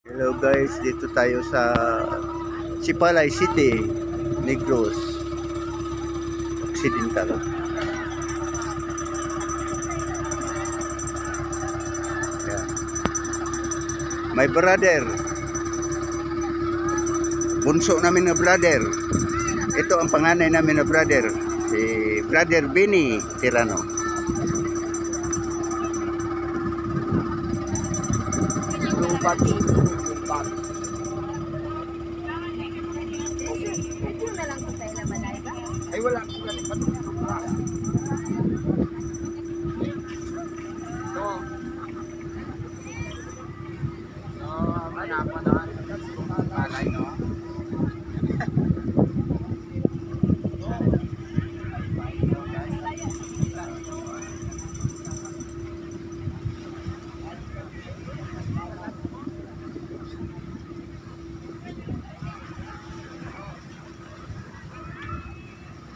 Hello guys, dito tayo sa Sipalay City, Negros Occidental. Yan. My brother, bunso namin na brother. Ito ang panganay namin na brother, si Brother Benny Tirano. Ay wala.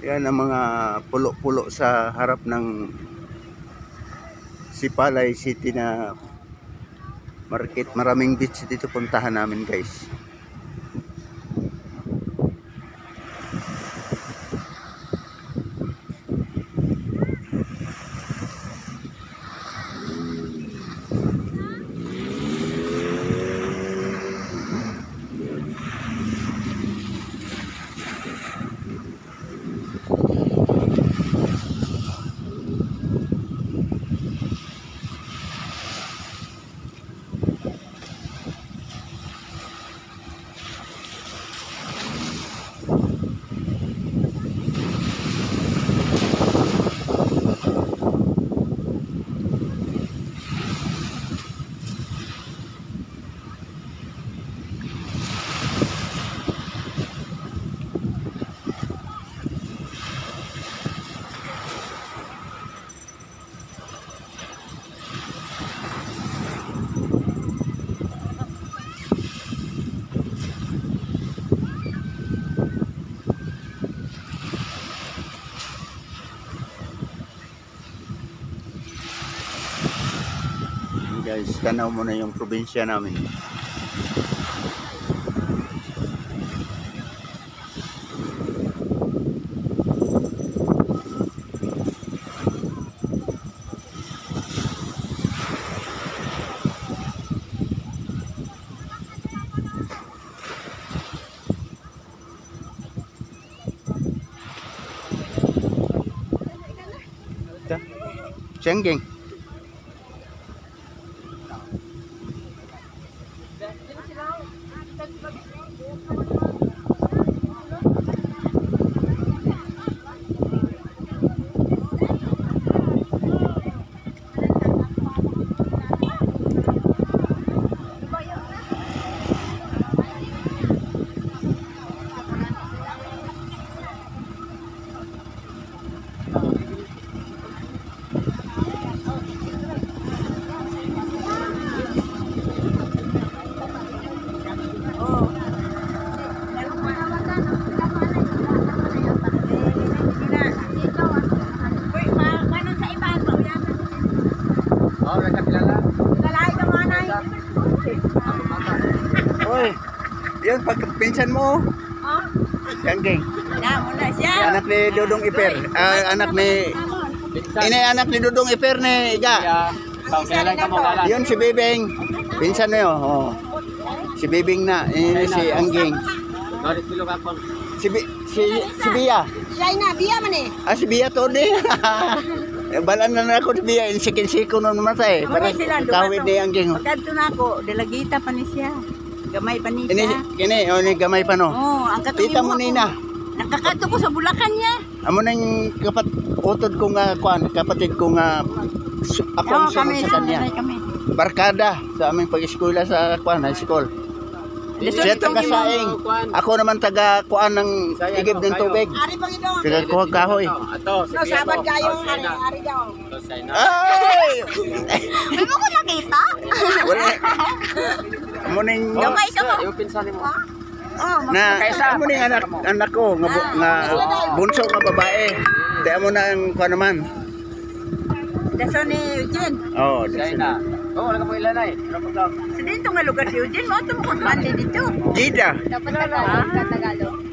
Yan ang mga pulo-pulo sa harap ng Sipalay City na market. Maraming beach dito puntahan namin guys. Guys, tanaw mo na yung probinsya namin. Senggeng. Oy, yun pagpinsan mo. Oh? Senggeng. Na muna siya. Anak ni Dudong Iper. Anak ni anak ni Dudong Iper ni Iga. Yun si Bibing. Pinsan mo yun. Oh. Si Bibing na. Si Angging. Si Bia. Siya na, biya man eh. Si Bia to din. Balan na ako si Bia. Insikin-siko nun matay. Para kawid ni Angging. Pagkanto na ako, delagita pa ni siya. Gamay pa ni siya. Ini gamay pa no. Ang Tita mo nina. Nakakato ko sa Bulacan niya. Amo nang utod ko nga kuan, kapatid ko nga ako ang sunod sa kanya. Barkada sa aming pag-eskwela sa kuan, high school. Siya taga saing. Ako naman taga kuan ng igib ng tubig. Ari Panginoon. Taga kuhag kahoy. No, sabad kayo, ari daw. Ay! May mo ko nakita? Wala. Amo ning Gamay ka mo. Yung pinsan mo. na amo ning anak ko nga bunso nga babae. Di amo na ang kuan naman. Daso ni Eugene. Oh, China. Oo, wala ka po ilanay. Ano po daw? Sa dito nga lugar si Eugene, mo ito mo kung saan din dito. Gida. Dapat Tagalog. Tagalog.